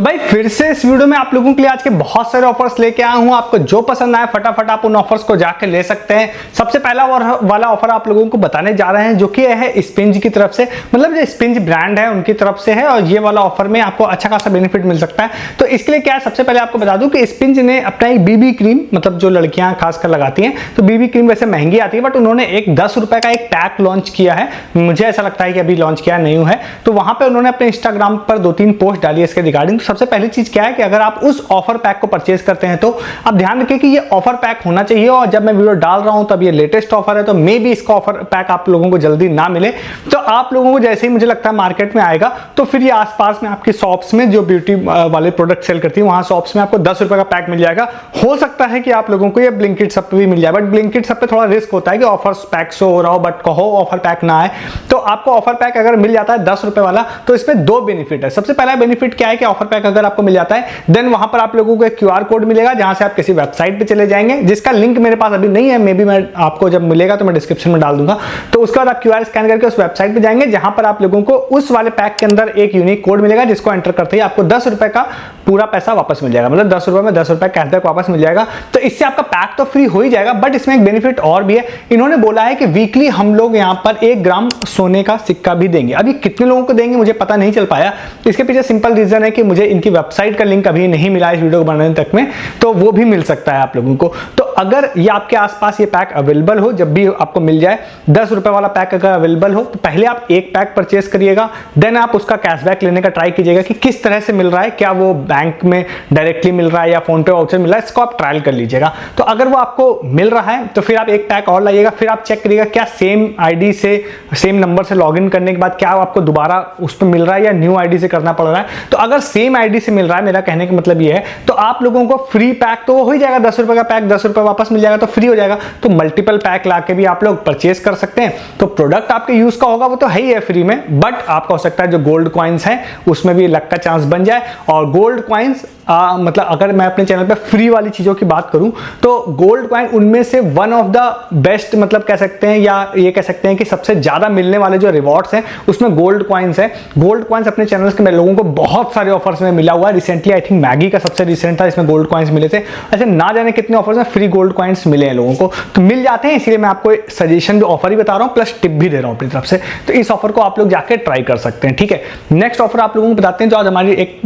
भाई फिर से इस वीडियो में आप लोगों के लिए आज के बहुत सारे ऑफर्स लेके आया हूं। आपको जो पसंद आए फटाफट आप उन ऑफर्स को जाके ले सकते हैं। सबसे पहला वाला ऑफर आप लोगों को बताने जा रहे हैं जो कि है स्पिंज की तरफ से, मतलब जो स्पिंज ब्रांड है उनकी तरफ से है और ये वाला ऑफर में आपको अच्छा खासा बेनिफिट मिल सकता है। तो इसके लिए क्या है, सबसे पहले आपको बता दूं कि स्पिंज ने अपना एक बीबी क्रीम, मतलब जो लड़कियां खासकर लगाती हैं, तो बीबी क्रीम वैसे महंगी आती है बट उन्होंने एक 10 रुपए का एक पैक लॉन्च किया है। मुझे ऐसा लगता है कि अभी लॉन्च किया नहीं है। तो वहां पर उन्होंने अपने इंस्टाग्राम पर 2-3 पोस्ट डाली है इसके रिगार्डिंग। सबसे पहली चीज क्या है कि अगर आप उस ऑफर पैक को परचेज करते हैं तो आप ध्यान रखिए कि ये ऑफर पैक होना चाहिए, और जब मैं वीडियो डाल रहा हूं तब ये लेटेस्ट ऑफर है, तो मे भी इसका ऑफर पैक आप लोगों को जल्दी ना मिले। तो आप लोगों को जैसे ही मुझे लगता है मार्केट में आएगा तो फिर ये आसपास में आपकी शॉप्स में जो ब्यूटी वाले प्रोडक्ट सेल करती है वहां शॉप्स में आपको 10 रुपए का पैक मिल जाएगा। हो सकता है कि आप लोगों को ये ब्लिंकिट सब पे भी मिल जाए, बट ब्लिंकिट सब पे थोड़ा रिस्क होता है कि ऑफर पैक शो हो रहा हो बट कहो ऑफर पैक ना आए। तो आपको ऑफर पैक अगर मिल जाता है 10 रुपए वाला तो इसमें 2 बेनिफिट है। सबसे पहला बेनिफिट क्या है कि ऑफर पैक अगर आपको मिल जाता है देन वहां पर आप लोगों को एक क्यूआर कोड मिलेगा जहां से आप किसी वेबसाइट पे चले जाएंगे, जिसका लिंक मेरे पास अभी नहीं है, मे बी मैं आपको जब मिलेगा तो मैं डिस्क्रिप्शन में डाल दूंगा। तो उसके बाद आप क्यूआर स्कैन करके उस वेबसाइट पे जाएंगे जहां पर आप लोगों को उस वाले पैक के अंदर एक यूनिक कोड मिलेगा जिसको एंटर करते ही आपको 10 रुपए का पूरा पैसा वापस मिल जाएगा, मतलब 10 रुपए में 10 रुपए कैशबैक वापस मिल जाएगा। तो इससे आपका पैक तो फ्री हो ही जाएगा, बट इसमें एक बेनिफिट और भी है। इन्होंने बोला है कि वीकली हम लोग यहाँ पर 1 ग्राम सोने का सिक्का भी देंगे। अभी कितने लोगों को देंगे मुझे पता नहीं चल पाया। इसके पीछे सिंपल रीजन है कि मुझे इनकी वेबसाइट का लिंक अभी नहीं मिला इस वीडियो को बनाने तक में, तो वो भी मिल सकता है आप लोगों को। तो अगर ये आपके आसपास ये पैक अवेलेबल हो, जब भी आपको मिल जाए 10 रुपए वाला पैक अगर अवेलेबल हो तो पहले आप एक पैक परचेस करिएगा, देन आप उसका कैशबैक लेने का ट्राई कीजिएगा कि किस तरह से मिल रहा है, क्या वो बैंक में डायरेक्टली मिल रहा है या फोन पे वाउचर मिल रहा है, इसको आप ट्रायल कर लीजिएगा। तो अगर वो आपको मिल रहा है तो फिर आप एक पैक और लाइएगा, फिर आप चेक करिएगा क्या सेम आईडी से सेम नंबर से लॉगिन करने के बाद क्या आपको दोबारा उस पर मिल रहा है या न्यू आईडी से करना पड़ रहा है। तो अगर सेम आईडी से मिल रहा है, मेरा कहने का मतलब ये है, तो आप लोगों को फ्री पैक तो हो ही जाएगा। 10 रुपए का पैक 10 रुपए वापस मिल जाएगा तो फ्री हो जाएगा। तो मल्टीपल पैक लाके भी आप लोग परचेस कर सकते हैं। तो प्रोडक्ट आपके यूज का होगा वो तो है ही है फ्री में, बट आपका हो सकता है जो गोल्ड कॉइन्स हैं उसमें भी लक का चांस बन जाए। और गोल्ड कॉइन्स मतलब अगर मैं अपने चैनल पे फ्री वाली चीजों की बात करूं तो गोल्ड कॉइन उनमें से वन ऑफ द बेस्ट, मतलब कह सकते हैं या ये कह सकते हैं कि सबसे ज्यादा मिलने वाले जो रिवॉर्ड्स हैं उसमें गोल्ड कॉइन्स है। गोल्ड कॉइन्स अपने चैनल्स के लोगों को बहुत सारे ऑफर्स में मिला हुआ है। रिसेंटली आई थिंक मैगी का सबसे रिसेंट था, इसमें गोल्ड कॉइन्स मिले थे। ऐसे ना जाने कितने ऑफर्स में फ्री गोल्ड कॉइन्स मिले हैं लोगों को, तो मिल जाते हैं। इसीलिए मैं आपको सजेशन भी ऑफर ही बता रहा हूं प्लस टिप भी दे रहा हूं अपनी तरफ से। तो इस ऑफर को आप लोग जाके ट्राई कर सकते हैं, ठीक है। नेक्स्ट ऑफर आप लोगों को बताते हैं जो आज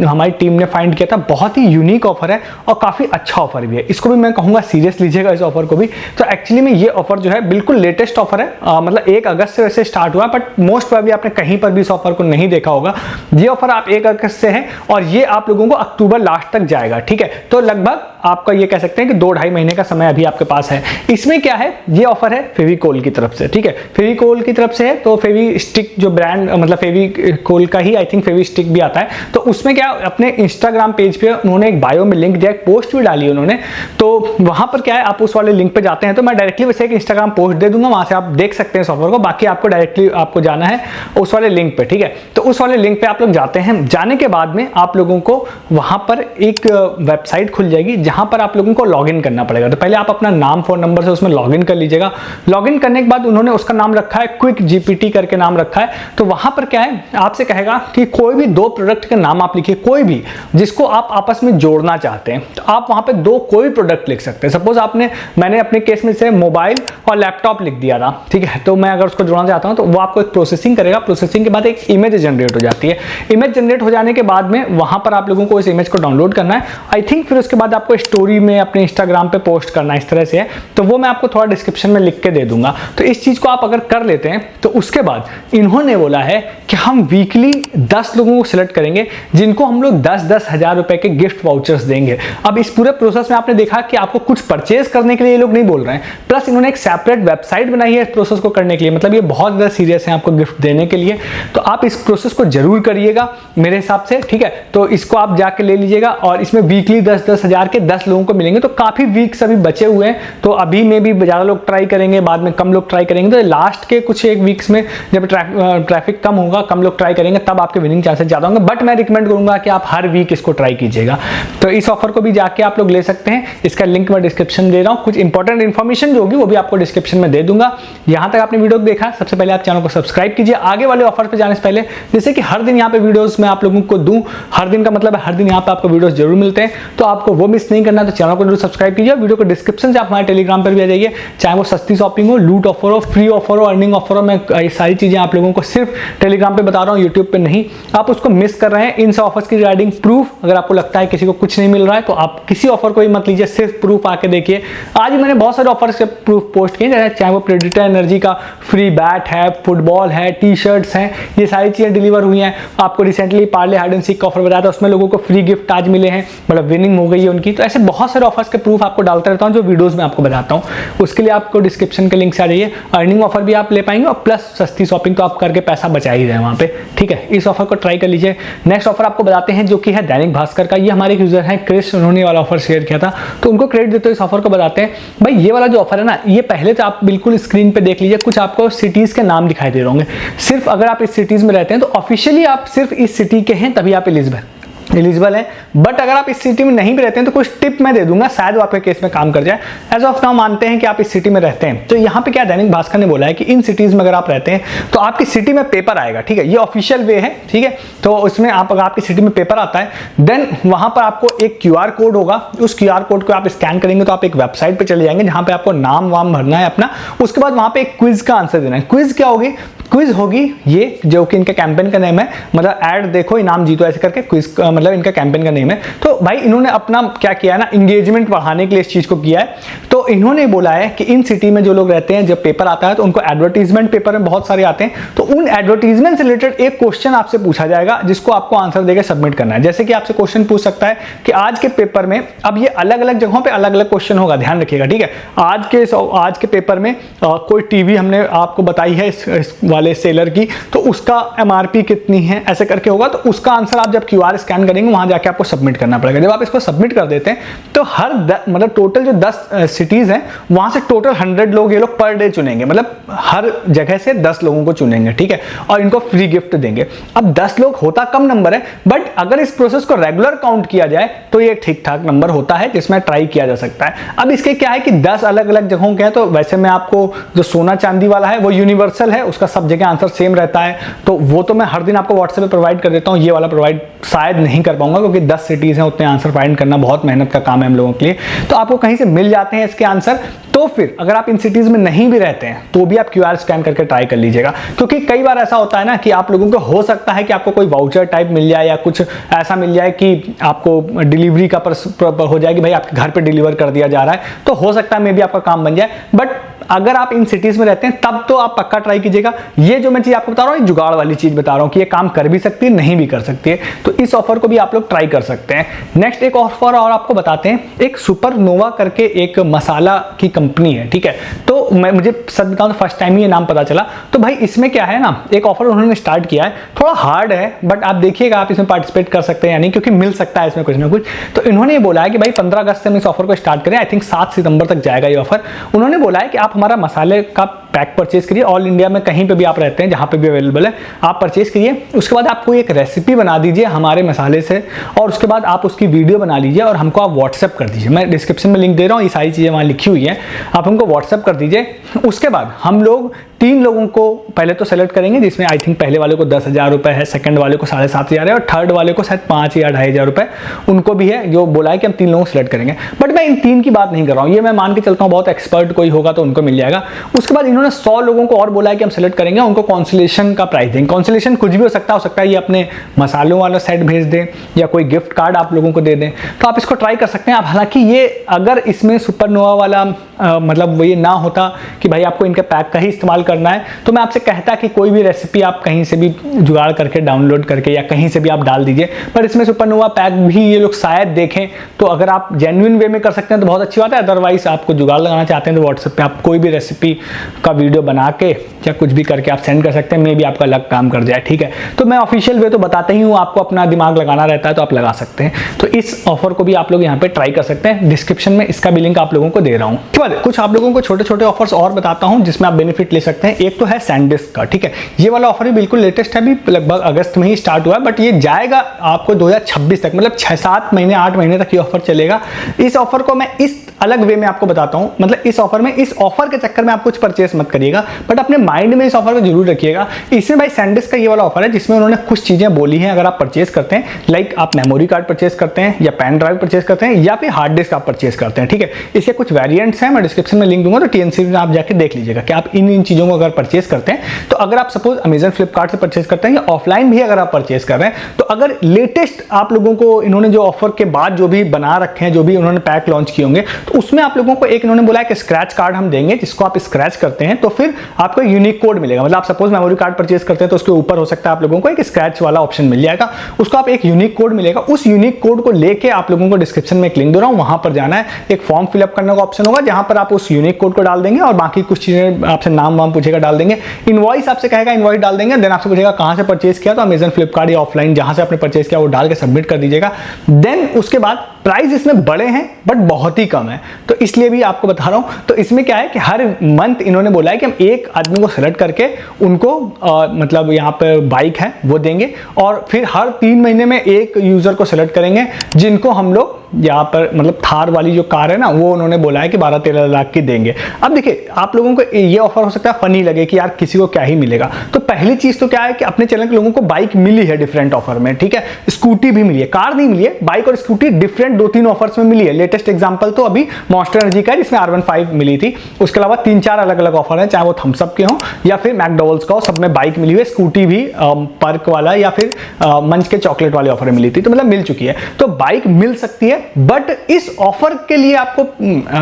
हमारी टीम ने फाइंड किया था। बहुत ही यूनिक ऑफर है और काफी अच्छा ऑफर भी है। इसको भी मैं कहूंगा सीरियस लीजिएगा इस ऑफर को भी। तो एक्चुअली में ये ऑफर जो है बिल्कुल लेटेस्ट ऑफर है, मतलब 1 अगस्त से वैसे स्टार्ट हुआ, बट मोस्ट प्रोबेबली आपने कहीं पर भी इस ऑफर को नहीं देखा होगा। ये ऑफर आप 1 अगस्त से है और ये आप लोगों को अक्टूबर लास्ट तक जाएगा, ठीक है। तो लगभग आपका ये कह सकते हैं कि 2-2.5 महीने का समय अभी आपके पास है। इसमें क्या है, ये ऑफर है फेविकोल की तरफ से, ठीक है। फेविकोल की तरफ से है तो फेवी स्टिक जो ब्रांड, मतलब फेविकोल का ही आई थिंक फेवी स्टिक भी आता है। तो उसमें क्या, अपने इंस्टाग्राम पेज पे उन्होंने एक बायो में लिंक दिया, एक पोस्ट भी डाली उन्होंने। तो वहां पर क्या है, आप उस वाले लिंक पे जाते हैं, तो मैं डायरेक्टली वैसे एक इंस्टाग्राम पोस्ट दे दूंगा, वहां से आप देख सकते हैं इस ऑफर को। बाकी आपको डायरेक्टली आपको जाना है उस वाले लिंक पे, ठीक है। तो उस वाले लिंक पे आप लोग जाते हैं, जाने के बाद में आप लोगों को वहां पर एक वेबसाइट खुल जाएगी जहां पर आप लोगों को लॉगिन करना पड़ेगा। तो पहले आप अपना नाम फोन नंबर से उसमें लॉगिन कर लीजिएगा। लॉगिन करने के बाद उन्होंने उसका नाम रखा है क्विक जीपीटी करके नाम रखा है। तो वहां पर क्या है, आपसे कहेगा कि कोई भी 2 प्रोडक्ट के नाम आप लिखिए, कोई भी जिसको आप आपस में जोड़ना चाहते हैं। तो आप वहां पे 2 कोई प्रोडक्ट लिख सकते हैं। सपोज मैंने अपने केस में से मोबाइल और लैपटॉप लिख दिया था, ठीक है। तो मैं अगर उसको जोड़ना चाहता हूं तो वो आपको एक प्रोसेसिंग करेगा। प्रोसेसिंग के बाद एक इमेज जनरेट हो जाती है। इमेज जनरेट हो जाने के बाद में वहां पर आप लोगों को इस इमेज को डाउनलोड करना है आई थिंक। फिर उसके बाद आपको स्टोरी में अपने इंस्टाग्राम पे पोस्ट करना, इस तरह से है। तो वो मैं आपको थोड़ा डिस्क्रिप्शन में लिख के दे दूंगा। तो इस चीज को आप अगर कर लेते हैं तो उसके बाद इन्होंने बोला है कि हम वीकली 10 लोगों को सिलेक्ट करेंगे जिनको हम लोग 10-10 हजार रुपए के गिफ्ट वाउचर्स देंगे। अब इस पूरे प्रोसेस में आपने देखा कि आपको कुछ परचेज करने के लिए ये लोग नहीं बोल रहे हैं, प्लस इन्होंने एक सेपरेट वेबसाइट बनाई है इस प्रोसेस को करने के लिए। मतलब ये बहुत ज्यादा सीरियस है आपको गिफ्ट देने के लिए। तो आप इस प्रोसेस को जरूर करिएगा मेरे हिसाब से, ठीक है। तो इसको आप जाके ले लीजिएगा और इसमें वीकली 10-10 हजार के 10 लोगों को मिलेंगे। तो काफी वीक्स अभी बचे हुए हैं, तो अभी में भी ज्यादा लोग ट्राई करेंगे, बाद में कम लोग ट्राई करेंगे। तो लास्ट के कुछ 1 वीक्स में जब ट्रैफिक कम होगा होगा, कम लोग ट्राई करेंगे, तब आपके विनिंग चांसेस ज़्यादा होंगे। बट मैं रिकमेंड करूंगा कि आप हर वीक इसको ट्राई कीजिएगा। तो इस ऑफर को भी जाके आप लोग ले सकते हैं, इसका लिंक मैं डिस्क्रिप्शन दे रहा हूँ। कुछ इंपॉर्टेंट इन्फॉर्मेशन जो होगी वो भी आपको डिस्क्रिप्शन में दे दूंगा। यहाँ तक आपने वीडियो देखा, सबसे पहले आप चैनल को सब्सक्राइब कीजिए। आगे वाले ऑफर पे जाने से पहले, जैसे कि हर दिन यहाँ पे वीडियोस मैं आप लोगों को दूं, हर दिन का मतलब है हर दिन यहाँ पे आपको वीडियोस जरूर मिलते हैं, तो आपको वो मिस नहीं करना, तो चैनल को जरूर सब्सक्राइब कीजिए। वीडियो को डिस्क्रिप्शन से आप हमारे टेलीग्राम पर भी आ जाइए, चाहे वो सस्ती शॉपिंग हो, लूट ऑफर हो, फ्री ऑफर हो, अर्निंग ऑफर हो, मैं ये सारी चीजें आप लोगों को सिर्फ टेलीग्राम पे बता रहा हूँ, यूट्यूब पे नहीं। आप उसको मिस कर रहे हैं। इन सब ऑफर्स की रिगार्डिंग प्रूफ, अगर आपको लगता है किसी को कुछ नहीं मिल रहा है तो आप किसी ऑफर को ही मत लीजिए, सिर्फ प्रूफ आके देखिए। आज मैंने बहुत सारे ऑफर्स के प्रूफ पोस्ट किए, चाहे वो प्रेडिटर एनर्जी का फ्री बैट है, फुटबॉल है, टी शर्ट्स हैं, ये सारी चीजें डिलीवर हुई हैं। आपको recently Parle hide and seek का ऑफर बताया था, उसमें लोगों को फ्री गिफ्ट आज मिले हैं, मतलब विनिंग हो गई है उनकी। तो ऐसे बहुत सारे ऑफर्स के प्रूफ आपको डालता रहता हूँ जो वीडियोस में आपको बताता हूँ। उसके लिए आपको डिस्क्रिप्शन के लिंक से आ जाइए, अर्निंग ऑफर भी आप ले पाएंगे और प्लस सस्ती शॉपिंग तो आप करके पैसा बचा ही रहे वहाँ पे, ठीक है। इस ऑफर को ट्राई कर लीजिए। नेक्स्ट ऑफर आपको बताते हैं जो कि है दैनिक भास्कर का। ये हमारे एक यूजर हैं क्रिस, उन्होंने वाला ऑफर शेयर किया था, तो उनको क्रेडिट देते हुए इस ऑफर को बताते हैं। भाई ये वाला जो ऑफर है ना, ये पहले तो आप बिल्कुल स्क्रीन पे देख लीजिए, कुछ आपको सिटीज के नाम दिखाई दे रहे होंगे। सिर्फ अगर आप इस सिटीज में रहते हैं तो ऑफिशियली आप सिर्फ इस सिटी के हैं, तभी आप एलिजिबल है। बट अगर आप इस सिटी में नहीं भी रहते हैं तो कुछ टिप मैं दे दूंगा, शायद वो आपके केस में काम कर जाए। एज ऑफ नाउ मानते हैं कि आप इस सिटी में रहते हैं, तो यहाँ पे क्या दैनिक भास्कर ने बोला है कि इन सिटीज में अगर आप रहते हैं तो आपकी सिटी में पेपर आएगा, ठीक है। ये ऑफिशियल वे है, ठीक है। तो उसमें आप, अगर आपकी सिटी में पेपर आता है, देन वहां पर आपको एक QR कोड होगा। उस QR कोड को आप स्कैन करेंगे तो आप एक वेबसाइट पे चले जाएंगे जहां पे आपको नाम वाम भरना है अपना। उसके बाद वहां पे एक क्विज का आंसर देना है। क्विज क्या होगी? क्विज होगी ये, जो कि इनके कैंपेन का नेम है, मतलब ऐड देखो इनाम जीतो ऐसे करके क्विज, मतलब इनका कैंपेन का नेम है। तो भाई इन्होंने अपना क्या किया है ना, इंगेजमेंट बढ़ाने के लिए इस चीज को किया है। तो इन्होंने बोला है कि इन सिटी में जो लोग रहते हैं, जब पेपर आता है तो उनको एडवर्टीजमेंट पेपर में बहुत सारे आते हैं, तो उन एडवर्टीजमेंट से रिलेटेड एक क्वेश्चन आपसे पूछा जाएगा जिसको आपको आंसर देकर सबमिट करना है। जैसे कि आपसे क्वेश्चन पूछ सकता है कि आज के पेपर में, अब ये अलग अलग जगहों पर अलग अलग क्वेश्चन होगा, ध्यान रखिएगा, ठीक है। आज के पेपर में कोई टीवी हमने आपको बताई है इस वाले सेलर की, तो उसका MRP कितनी है, ऐसे करके होगा। तो उसका आंसर आप जब QR स्कैन करेंगे वहां जाके आपको सबमिट करना पड़ेगा। जब आप इसको सबमिट कर देते हैं तो हर मतलब टोटल जो 10 सिटीज हैं वहां से टोटल 100 लोग ये लोग पर डे चुनेंगे, मतलब हर जगह से 10 लोगों को चुनेंगे, ठीक है, और इनको फ्री गिफ्ट देंगे। अब 10 लोग होता कम नंबर है, बट अगर इस प्रोसेस को रेगुलर काउंट किया जाए तो ये ठीक ठाक नंबर होता है जिसमें ट्राई किया जा सकता है। अब इसके क्या है कि 10 अलग अलग जगहों के हैं, तो वैसे में आपको जो सोना चांदी वाला है वो यूनिवर्सल है, उसका सब जगह आंसर सेम रहता है, तो वो तो मैं हर दिन आपको व्हाट्सएप पे प्रोवाइड कर देता हूँ। ये वाला प्रोवाइड शायद नहीं कर पाऊंगा क्योंकि 10 सिटीज हैं, उतने आंसर फाइंड करना बहुत मेहनत का काम है हम लोगों के लिए। तो आपको कहीं से मिल जाते हैं इसके आंसर। तो फिर अगर आप इन सिटीज में नहीं भी रहते हैं तो भी आप QR स्कैन करके ट्राई कर लीजिएगा, क्योंकि कई बार ऐसा होता है ना कि आप लोगों को हो सकता है कि आपको कोई वाउचर टाइप मिल जाए या कुछ ऐसा मिल जाए कि आपको डिलीवरी का हो जाए कि भाई आपके घर पे डिलीवर कर दिया जा रहा है, तो हो सकता है मे बी आपका काम बन जाए। बट अगर आप इन सिटीज में रहते हैं तब तो आप पक्का ट्राई कीजिएगा। ये जो मैं चीज आपको बता रहा हूँ, जुगाड़ वाली चीज बता रहा हूँ कि ये काम कर भी सकती है, नहीं भी कर सकती है, तो इस ऑफर को भी आप लोग ट्राई कर सकते हैं। नेक्स्ट एक ऑफर और आपको बताते हैं, एक सुपरनोवा करके एक मसाला की कंपनी है, ठीक है। तो मुझे सच बताऊं तो फर्स्ट टाइम ही ये नाम पता चला। तो भाई इसमें क्या है ना, एक ऑफर उन्होंने स्टार्ट किया है, थोड़ा हार्ड है, बट आप देखिएगा आप इसमें पार्टिसिपेट कर सकते हैं या नहीं, क्योंकि मिल सकता है इसमें कुछ ना कुछ। तो इन्होंने ये बोला है कि भाई 15 अगस्त से हम इस ऑफर को स्टार्ट करें, आई थिंक 7 सितंबर तक जाएगा ये ऑफर। उन्होंने बोला है कि आप हमारा मसाले का पैक परचेज करिए, ऑल इंडिया में कहीं पे भी आप रहते हैं, जहां पे भी अवेलेबल है आप परचेज करिए। उसके बाद आपको एक रेसिपी बना दीजिए हमारे मसाले से, और उसके बाद आप उसकी वीडियो बना लीजिए और हमको आप व्हाट्सएप कर दीजिए। मैं डिस्क्रिप्शन में लिंक दे रहा हूँ, ये सारी चीज़ें वहाँ लिखी हुई है, आप हमको व्हाट्सएप कर दीजिए। उसके बाद हम लोग 3 लोगों को पहले तो सेलेक्ट करेंगे, जिसमें आई थिंक पहले वाले को 10,000 रुपये है, सेकंड वाले को 7,500 है, और थर्ड वाले को शायद 5 या 2,500 रुपये उनको भी है, जो बोला है कि हम 3 लोगों को सेलेक्ट करेंगे। बट मैं इन 3 की बात नहीं कर रहा हूँ, ये मैं मान के चलता हूँ बहुत एक्सपर्ट कोई होगा तो उनको मिल जाएगा। उसके बाद इन्होंने 100 लोगों को और बोला है कि हम सेलेक्ट करेंगे, उनको कॉन्सोलेशन का प्राइस देंगे। कॉन्सोलेशन कुछ भी हो सकता है ये अपने मसालों वाला सेट भेज दें या कोई गिफ्ट कार्ड आप लोगों को दे दें, तो आप इसको ट्राई कर सकते हैं। हालांकि ये अगर इसमें सुपरनोवा वाला मतलब वो ये ना होता कि भाई आपको इनके पैक का ही इस्तेमाल करना है, तो मैं आपसे कहता कि कोई भी रेसिपी आप कहीं से भी जुगाड़ करके डाउनलोड करके या कहीं से भी आप डाल दीजिए। पर इसमें सुपरनोवा पैक भी ये लोग शायद देखें, तो अगर आप जेन्युइन वे में कर सकते हैं तो बहुत अच्छी बात है। अदरवाइज आपको जुगाड़ लगाना चाहते हैं तो व्हाट्सएप पे आप कोई भी रेसिपी का वीडियो बना के या कुछ भी करके आप सेंड कर सकते हैं, मे भी आपका लक काम कर जाए, ठीक है। तो मैं ऑफिशियल वे तो बताते ही हूँ, आपको अपना दिमाग लगाना रहता है तो आप लगा सकते हैं। तो इस ऑफर को भी आप लोग यहाँ पे ट्राई कर सकते हैं, डिस्क्रिप्शन में इसका भी लिंक आप लोगों को दे रहा हूँ। कुछ आप लोगों को छोटे छोटे ऑफर्स और बताता हूँ जिसमें आप बेनिफिट ले सकते हैं। सकते हैं। एक तो है सैनडिस्क का, ठीक है, ये वाला ऑफर भी बिल्कुल लेटेस्ट है, अभी लगभग अगस्त में ही स्टार्ट हुआ है, बट ये जाएगा आपको 2026 तक, मतलब 6-7 महीने 8 महीने तक ये ऑफर चलेगा। इस ऑफर को मैं इस अलग वे में आपको बताता हूं, मतलब इस ऑफर में, इस ऑफर के चक्कर में आप कुछ परचेस मत करिएगा, बट अपने माइंड में इस ऑफर को जरूर रखिएगा। इसमें भाई सैनडिस्क का ये वाला ऑफर है जिसमें उन्होंने कुछ चीजें बोली हैं, अगर आप परचेस करते हैं, लाइक आप मेमोरी कार्ड परचेस करते हैं या पेन ड्राइव परचेस करते हैं या फिर हार्ड डिस्क आप परचेस करते हैं, ठीक है। इसके कुछ वेरिएंट्स हैं, मैं डिस्क्रिप्शन में लिंक दूंगा, तो टीएनसी में आप जाके देख लीजिएगा कि आप इन चीजों को अगर परचेस करते हैं, तो अगर आप सपोज अमेजन फ्लिपकार्ट से परचेस करते हैं या ऑफलाइन भी अगर आप परचेस कर रहे हैं, तो अगर लेटेस्ट आप लोगों को इन्होंने जो ऑफर के बाद जो भी बना रखे हैं, जो भी उन्होंने पैक लॉन्च किए होंगे, तो उसमें आप लोगों को एक इन्होंने बोला है कि स्क्रैच कार्ड हम देंगे, जिसको आप स्क्रैच करते हैं तो फिर आपको यूनिक कोड मिलेगा। मतलब आप सपोज मेमोरी कार्ड परचेस करते हैं तो उसके ऊपर हो सकता है आप लोगों को एक स्क्रैच वाला ऑप्शन मिल जाएगा, उसको आप एक यूनिक कोड मिलेगा, उस यूनिक कोड को लेके आप लोगों को डिस्क्रिप्शन में एक लिंक दे रहा हूं, वहां पर जाना है, एक फॉर्म फिलअप करने का ऑप्शन होगा जहां पर आप उस यूनिक कोड को डाल देंगे और बाकी कुछ चीजें आपसे नाम वाम पूछेगा, डाल देंगे, इनवॉइस आपसे कहेगा, इनवॉइस डाल देंगे, देन आपसे पूछेगा कहां से परचेस किया, तो अमेजन फ्लिपकार्ट या ऑफलाइन जहां से आपने परचेस किया वो डाल के सबमिट कर दीजिएगा। देन उसके बाद प्राइस इसमें बड़े हैं बट बहुत ही कम है, तो इसलिए भी आपको बता रहा हूं। तो इसमें क्या है कि हर मंथ इन्होंने बोला है कि हम एक आदमी को सेलेक्ट करके उनको मतलब यहाँ पे बाइक है वो देंगे, और फिर हर 3 महीने में एक यूजर को सेलेक्ट करेंगे जिनको हम लोग यहाँ पर मतलब थार वाली जो कार है ना, वो उन्होंने बोला है कि 12-13 लाख की देंगे। अब देखिए आप लोगों को ये ऑफर हो सकता है फनी लगे कि यार किसी को क्या ही मिलेगा, तो पहली चीज तो क्या है कि अपने चैनल के लोगों को बाइक मिली है डिफरेंट ऑफर में, ठीक है, स्कूटी भी मिली है, कार नहीं मिली है, बाइक और स्कूटी डिफरेंट 2-3 ऑफर्स में मिली है। लेटेस्ट एग्जांपल तो अभी मॉन्स्टर एनर्जी का है जिसमें R15 मिली थी, उसके अलावा 3-4 अलग अलग ऑफर है, चाहे वो थम्स अप के हो या फिर मैकडॉवेल्स का हो, सब में बाइक मिली हुई है, स्कूटी भी पर्क वाला या फिर मंच के चॉकलेट वाले ऑफर में मिली थी, तो मतलब मिल चुकी है, तो बाइक मिल सकती है। बट इस ऑफर के लिए आपको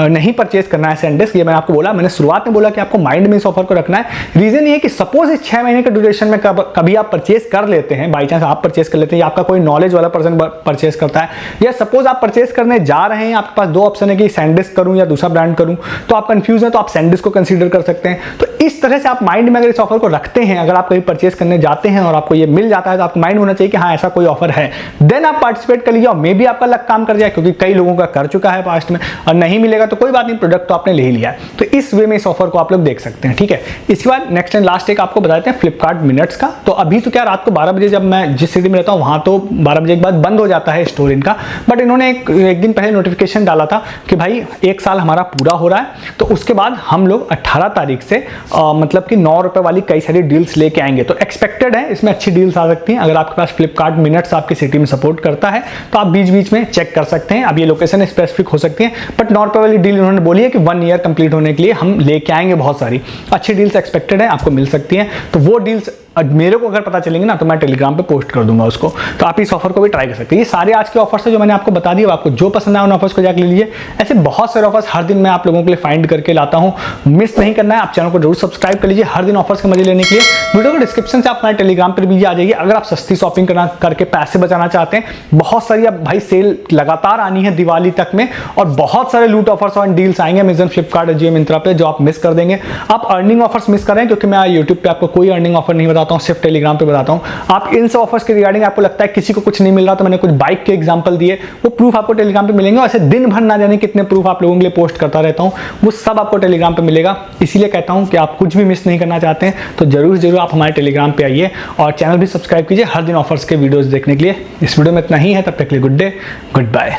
नहीं परचेस करना है सैनडिस्क, ये मैंने आपको बोला, मैंने शुरुआत में बोला कि आपको माइंड में इस ऑफर को रखना है। रीजन ये है कि सपोज इस 6 महीने के ड्यूरेशन में कभी आप परचेस कर लेते हैं, बाई चांस आप परचेस कर लेते हैं या आपका कोई नॉलेज वाला पर्सन परचेस करता है, या सपोज आप परचेस करने जा रहे हैं, आपके पास 2 ऑप्शन है कि सैनडिस्क करूं या दूसरा ब्रांड करूं, तो आप कंफ्यूज हैं तो आप सैनडिस्क को कंसीडर कर सकते हैं। तो इस तरह से आप माइंड में अगर इस ऑफर को रखते हैं, अगर आप कहीं परचेस करने जाते हैं और आपको ये मिल जाता है, तो आपको माइंड होना चाहिए कि हाँ ऐसा कोई ऑफर है, देन आप पार्टिसिपेट कर लीजिए, और मे भी आपका लक काम कर जाए, क्योंकि कई लोगों का कर चुका है पास्ट में, और नहीं मिलेगा तो कोई बात नहीं, प्रोडक्ट तो आपने ले ही लिया है। तो इस वे में इस ऑफर को आप लोग देख सकते हैं, ठीक है। इसके बाद नेक्स्ट एंड लास्ट एक आपको बताते हैं फ्लिपकार्ट मिनट्स का। तो अभी तो क्या रात को 12 बजे, जब मैं जिस सिटी में रहता हूँ वहां तो 12 बजे के बाद बंद हो जाता है स्टोर इनका, बट इन्होंने एक दिन पहले नोटिफिकेशन डाला था कि भाई 1 साल हमारा पूरा हो रहा है, तो उसके बाद हम लोग 18 तारीख से मतलब कि 9 रुपए वाली कई सारी डील्स लेके आएंगे। तो एक्सपेक्टेड है इसमें अच्छी डील्स आ सकती हैं, अगर आपके पास फ्लिपकार्ट मिनट्स आपकी सिटी में सपोर्ट करता है तो आप बीच बीच में चेक कर सकते हैं। अब ये लोकेशन स्पेसिफिक हो सकती है, बट 9 रुपए वाली डील उन्होंने बोली है कि 1 ईयर कंप्लीट होने के लिए हम लेके आएंगे, बहुत सारी अच्छी डील्स एक्सपेक्टेड है, आपको मिल सकती हैं। तो वो डील्स मेरे को अगर पता चलेंगे ना तो मैं टेलीग्राम पे पोस्ट कर दूंगा उसको, तो आप इस ऑफर को भी ट्राई कर सकते हैं। ये सारे आज के ऑफर्स है जो मैंने आपको बता दिए, आपको जो पसंद आए उन ऑफर्स को जाकर ले लीजिए। ऐसे बहुत सारे ऑफर्स हर दिन मैं आप लोगों के लिए फाइंड करके लाता हूं, मिस नहीं करना है, आप चैनल को जरूर सब्सक्राइब कर लीजिए हर दिन ऑफर्स के मजे लेने के लिए। वीडियो को डिस्क्रिप्शन से आप हमारे टेलीग्राम पर भी आ जाइए, अगर आप सस्ती शॉपिंग करके पैसे बचाना चाहते हैं। बहुत सारी अब भाई सेल लगातार आनी है दिवाली तक में, और बहुत सारे लूट ऑफर्स और डील्स आएंगे अमेजन, फ्लिपकार्ट, जियो, मिंत्रा पे, जो आप मिस कर देंगे। आप अर्निंग ऑफर्स मिस कर रहे हैं, क्योंकि मैं यूट्यूब पे आपको कोई अर्निंग ऑफर नहीं बताता हूँ, सिर्फ टेलीग्राम बताता हूं। आप इन सब ऑफर्स के रिगार्डिंग आपको लगता है किसी को कुछ नहीं मिल रहा, तो मैंने कुछ बाइक के एग्जांपल दिए, वो प्रूफ आपको टेलीग्राम पे मिलेंगे। ऐसे दिन भर ना जाने कितने प्रूफ आप लोगों के लिए पोस्ट करता रहता हूं, वो सब आपको टेलीग्राम पे मिलेगा। इसीलिए कहता हूं कि आप कुछ भी मिस नहीं करना चाहते हैं तो जरूर आप हमारे टेलीग्राम पे आइए, और चैनल भी सब्सक्राइब कीजिए हर दिन ऑफर्स के वीडियोस देखने के लिए। इस वीडियो में इतना ही है, तब तक के लिए गुड डे, गुड बाय।